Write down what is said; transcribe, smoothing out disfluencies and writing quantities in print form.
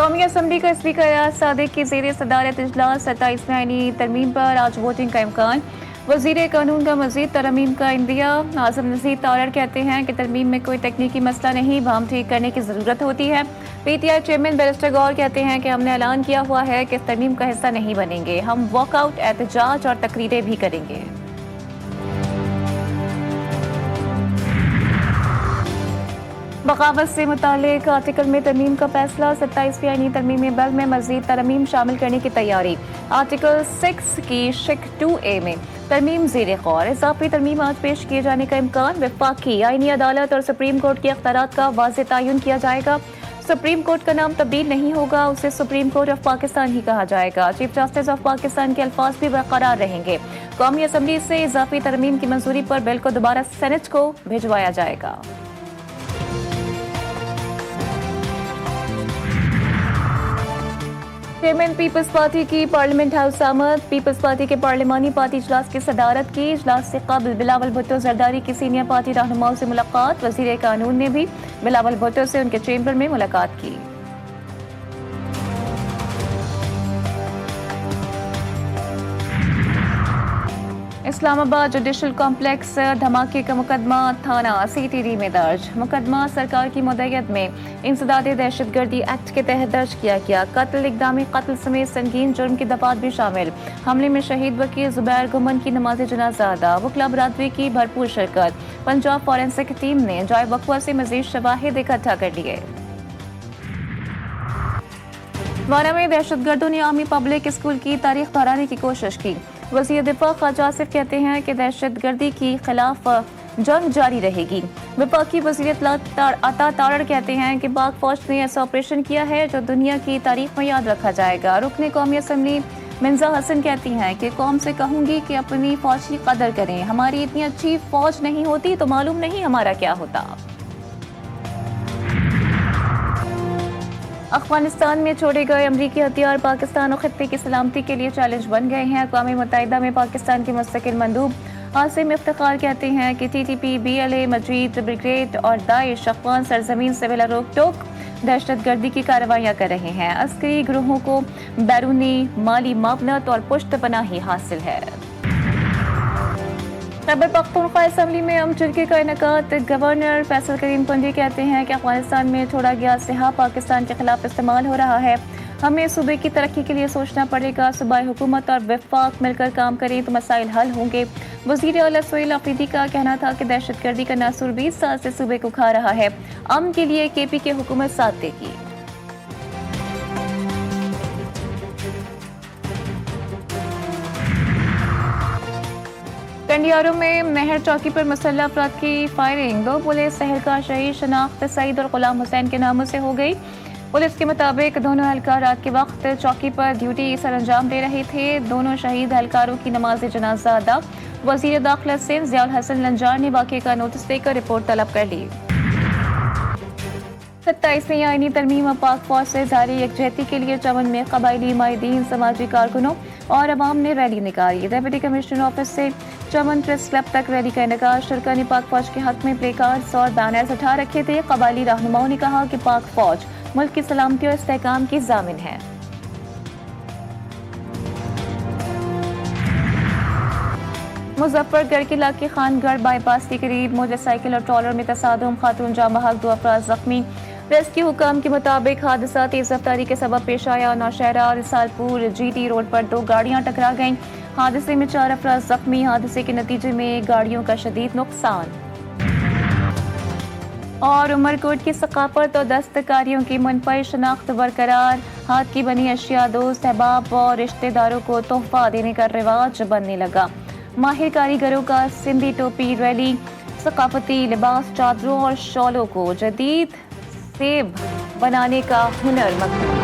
कौमी असम्बली का स्पीकर रियाज सादिक की ज़ेर सदारत इजलास 27 में आईनी तरमीम पर आज वोटिंग का इम्कान। वज़ीर कानून का मज़ीद तरमीम का इंदिया। आज़म नज़ीर तारड़ कहते हैं कि तरमीम में कोई तकनीकी मसला नहीं, बहम ठीक करने की ज़रूरत होती है। PTI चेयरमैन बैरिस्टर गौर कहते हैं कि हमने ऐलान किया हुआ है कि इस तरमीम का हिस्सा नहीं बनेंगे, हम वॉकआउट, एहतजाज और तकरीरें भी करेंगे। बगावत से मुतालिक आर्टिकल में तरमीम का फैसला। 27वीं आईनी तरमीमी बिल में मजीद तरमीम शामिल करने की तैयारी। आर्टिकल 6 की शिक 2A में तरमीम ज़ेर गौर। इजाफी तरमीम आज पेश किए जाने का इम्कान। वफाकी आईनी अदालत और सुप्रीम कोर्ट के अख्तियारात का वाज़ेह तयन किया जाएगा। सुप्रीम कोर्ट का नाम तब्दील नहीं होगा, उसे सुप्रीम कोर्ट ऑफ पाकिस्तान ही कहा जाएगा। चीफ जस्टिस ऑफ पाकिस्तान के अल्फाज भी बरकरार रहेंगे। कौमी असम्बली से इजाफी तरमीम की मंजूरी पर बिल को दोबारा सेनेट को भिजवाया जाएगा। चेयरमैन पीपल्स पार्टी की पार्लियामेंट हाउस आमद। पीपल्स पार्टी के पार्लिमानी पार्टी इजलास की सदारत की। इजलास से कबल बिलावल भुट्टो जरदारी की सीनियर पार्टी रहनुमाओं से मुलाकात। वजीर कानून ने भी बिलावल भुट्टो से उनके चैम्बर में मुलाकात की। इस्लामाबाद जुडिशल कॉम्प्लेक्स धमाके का मुकदमा थाना CTD में दर्ज। मुकदमा सरकार की मुद्दत में इंसदाद दहशतगर्दी एक्ट के तहत दर्ज किया गया। कत्ल, इक़दामी कत्ल समेत संगीन जुर्म की दफात भी शामिल। हमले में शहीद वकील ज़ुबैर गुमन की नमाज जनाजा अदा। वकला बरादरी की भरपूर शिरकत। पंजाब फॉरेंसिक टीम ने जाए वक़्फ़ा से मज़ीद शवाहिद इकट्ठा कर लिए। वारा में दहशतगर्दों ने आर्मी पब्लिक स्कूल की तारीख दोहराने की कोशिश की। वज़ीर दिफा ख्वाजा आसिफ कहते हैं कि दहशतगर्दी के खिलाफ जंग जारी रहेगी। वफाकी वज़ीर अता तारड़ कहते हैं कि पाक फौज ने ऐसा ऑपरेशन किया है जो दुनिया की तारीख में याद रखा जाएगा। रुकने कौमी असम्बली मिंजा हसन कहती हैं कि कौम से कहूँगी कि अपनी फौज की कदर करें, हमारी इतनी अच्छी फौज नहीं होती तो मालूम नहीं हमारा क्या होता। अफगानिस्तान में छोड़े गए अमरीकी हथियार पाकिस्तान और खित्ते की सलामती के लिए चैलेंज बन गए हैं। अक़वाम मुत्तहिदा में पाकिस्तान के मुस्तकिल मंदूब आसिम इफ्तिखार कहते हैं कि TTP, BLA, मजीद ब्रिगेड और दाइश अफ़गान सरजमीन से बिला रोक टोक दहशतगर्दी की कार्रवाइयाँ कर रहे हैं। अस्करी ग्रोहों को बैरूनी माली मावनत और पुश्त पनाही हासिल है। खैबर पख्तूनख्वा असम्बली में अम चुरकी का इनेकाद। गवर्नर फैसल करीम कुंजी कहते हैं कि अफगानिस्तान में छोड़ा गया सिहा पाकिस्तान के खिलाफ इस्तेमाल हो रहा है। हमें सूबे की तरक्की के लिए सोचना पड़ेगा। सूबाई हुकूमत और वफाक मिलकर काम करें तो मसाइल हल होंगे। वज़ीर आला सोहेल अफरीदी का कहना था कि दहशतगर्दी का नासुर 20 साल से सूबे को खा रहा है। अमन के लिए KP की हुकूमत साथ देगी। कंडियारों में मेहर चौकी पर मुसल्लह अफराद की फायरिंग। 2 पुलिस एहलकार शहीद। शनाख्त सईद और गुलाम हुसैन के नामों से हो गई। पुलिस के मुताबिक दोनों एहलकार रात के वक्त चौकी पर ड्यूटी सर अंजाम दे रहे थे। दोनों शहीद एहलकारों की नमाज जनाजा अदा। वज़ीर दाखिला सिंध ज़ियाउल हसन लंजार ने वाक़े का नोटिस देकर रिपोर्ट तलब कर ली। 27वीं आईनी तरमीम पाक फौज से जारी यकजहती के लिए चमन में कबायली माहिदीन, समाजी कारकुनों और अवाम ने रैली निकाली। डिप्टी कमिश्नर ऑफिस से चमन प्रेस क्लब तक रैली का इनेकाद। शुरका ने पाक फौज के हक में प्ले कार्ड्स और बैनर्स उठा रखे थे। कबायली रहनुमाओं ने कहा कि पाक फौज मुल्क की सलामती और इस्तेहकाम की जामिन है। मुजफ्फरगढ़ के इलाके खानगढ़ बाईपास के करीब मोटरसाइकिल और ट्रॉलर में तसादुम, खातून जाँ बहक, 2 अफराद जख्मी। रेस्क्यू हुकाम के मुताबिक हादसा तेज रफ्तारी के सबब पेश आया। नौशहरा और सालपुर GT रोड पर 2 गाड़ियां टकरा गईं। हादसे में 4 अफराद जख्मी। हादसे के नतीजे में गाड़ियों का शदीद नुकसान। और उमरकोट की सकाफत और दस्तकारियों की मुनफई शनाख्त बरकरार। हाथ की बनी अशिया दोस्त, अहबाब और रिश्तेदारों को तोहफा देने का रिवाज बनने लगा। माहिर कारीगरों का सिंधी टोपी रैली, सकाफती लिबास, चादरों और शॉलों को जदीद सेब बनाने का हुनर मकबूल।